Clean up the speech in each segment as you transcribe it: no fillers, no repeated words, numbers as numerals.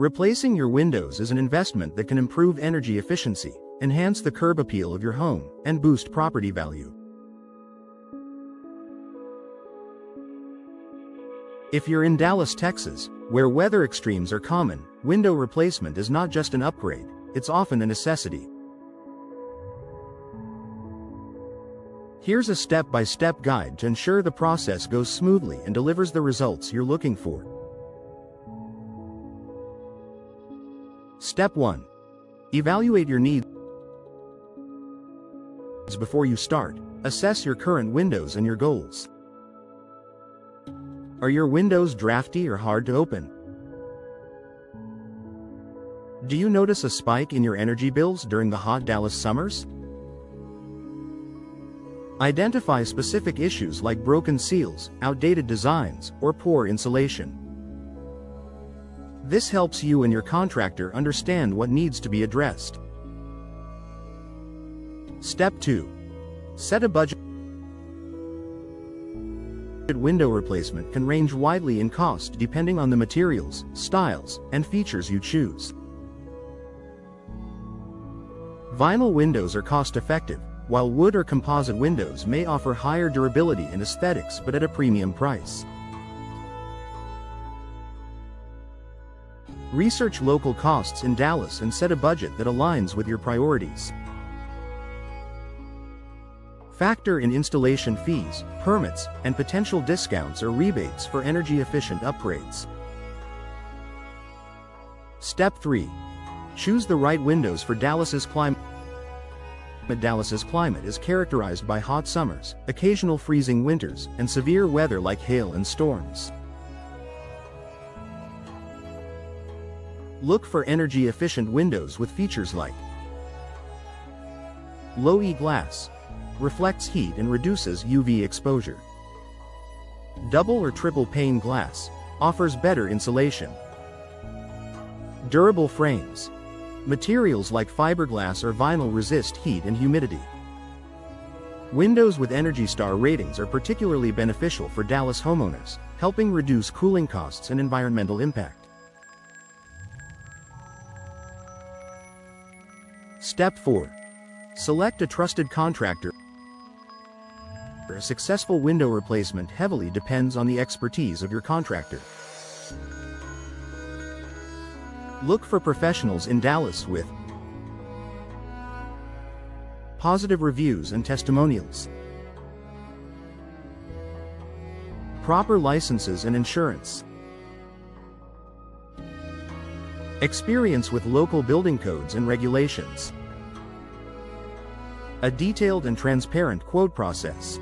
Replacing your windows is an investment that can improve energy efficiency, enhance the curb appeal of your home, and boost property value. If you're in Dallas, Texas, where weather extremes are common, window replacement is not just an upgrade, it's often a necessity. Here's a step-by-step guide to ensure the process goes smoothly and delivers the results you're looking for. Step 1. Evaluate your needs before you start. Assess your current windows and your goals. Are your windows drafty or hard to open? Do you notice a spike in your energy bills during the hot Dallas summers? Identify specific issues like broken seals, outdated designs, or poor insulation. This helps you and your contractor understand what needs to be addressed. Step 2. Set a budget. Window replacement can range widely in cost depending on the materials, styles, and features you choose. Vinyl windows are cost-effective, while wood or composite windows may offer higher durability and aesthetics but at a premium price. Research local costs in Dallas and set a budget that aligns with your priorities. Factor in installation fees, permits, and potential discounts or rebates for energy-efficient upgrades. Step 3. Choose the right windows for Dallas's climate. Dallas's climate is characterized by hot summers, occasional freezing winters, and severe weather like hail and storms. Look for energy-efficient windows with features like low E glass, reflects heat and reduces UV exposure. Double or triple pane glass, offers better insulation. Durable frames. Materials like fiberglass or vinyl resist heat and humidity. Windows with Energy Star ratings are particularly beneficial for Dallas homeowners, helping reduce cooling costs and environmental impact. Step 4. Select a trusted contractor. A successful window replacement heavily depends on the expertise of your contractor. Look for professionals in Dallas with positive reviews and testimonials, proper licenses and insurance, experience with local building codes and regulations, a detailed and transparent quote process.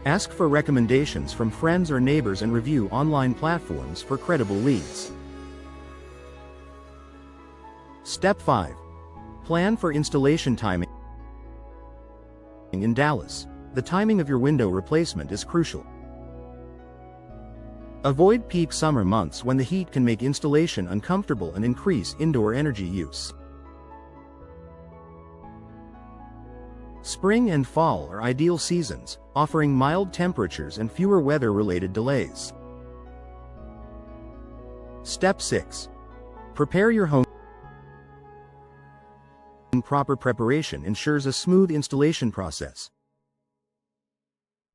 Ask for recommendations from friends or neighbors and review online platforms for credible leads. Step 5. Plan for installation timing. In Dallas, the timing of your window replacement is crucial. Avoid peak summer months when the heat can make installation uncomfortable and increase indoor energy use. Spring and fall are ideal seasons, offering mild temperatures and fewer weather-related delays. Step 6. Prepare your home. Proper preparation ensures a smooth installation process.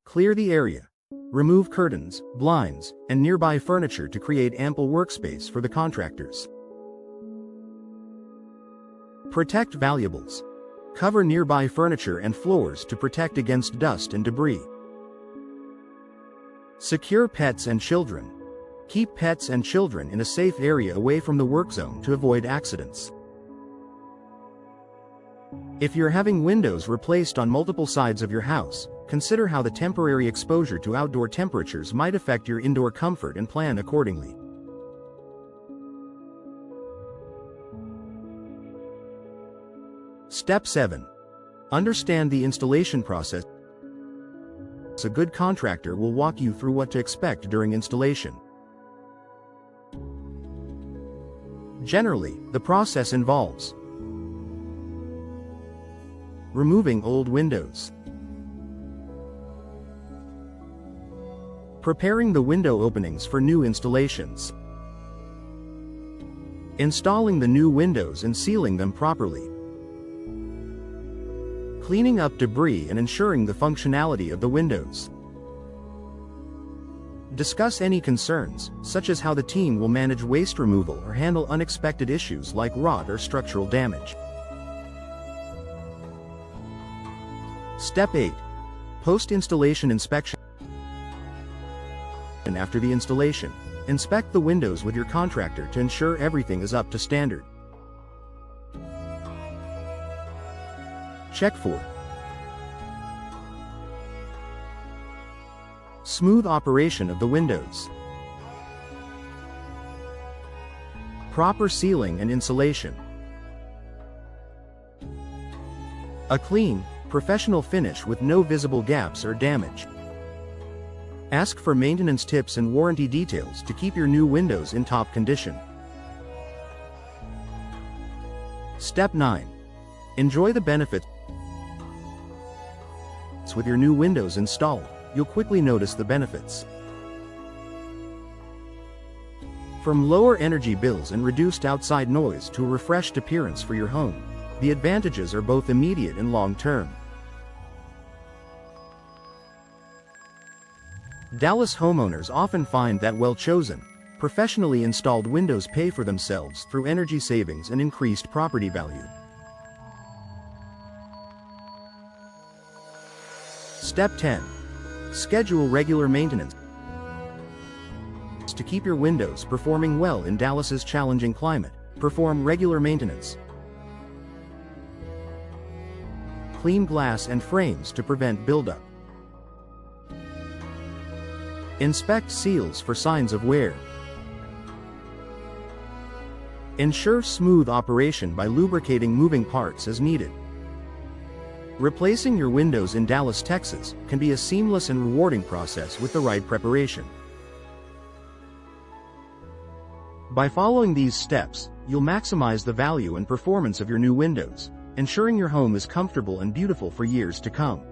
Clear the area. Remove curtains, blinds, and nearby furniture to create ample workspace for the contractors. Protect valuables. Cover nearby furniture and floors to protect against dust and debris. Secure pets and children. Keep pets and children in a safe area away from the work zone to avoid accidents. If you're having windows replaced on multiple sides of your house, consider how the temporary exposure to outdoor temperatures might affect your indoor comfort and plan accordingly. Step 7. Understand the installation process. A good contractor will walk you through what to expect during installation. Generally, the process involves removing old windows, preparing the window openings for new installations, Installing the new windows and sealing them properly. Cleaning up debris and ensuring the functionality of the windows. Discuss any concerns, such as how the team will manage waste removal or handle unexpected issues like rot or structural damage. Step 8. Post-installation inspection. And after the installation, inspect the windows with your contractor to ensure everything is up to standard. Check for smooth operation of the windows, proper sealing and insulation, a clean, professional finish with no visible gaps or damage. Ask for maintenance tips and warranty details to keep your new windows in top condition. Step 9. Enjoy the benefits. With your new windows installed, you'll quickly notice the benefits. From lower energy bills and reduced outside noise to a refreshed appearance for your home, the advantages are both immediate and long-term. Dallas homeowners often find that well-chosen, professionally installed windows pay for themselves through energy savings and increased property value. Step 10. Schedule regular maintenance. To keep your windows performing well in Dallas's challenging climate, perform regular maintenance. Clean glass and frames to prevent buildup. Inspect seals for signs of wear. Ensure smooth operation by lubricating moving parts as needed. Replacing your windows in Dallas, Texas, can be a seamless and rewarding process with the right preparation. By following these steps, you'll maximize the value and performance of your new windows, ensuring your home is comfortable and beautiful for years to come.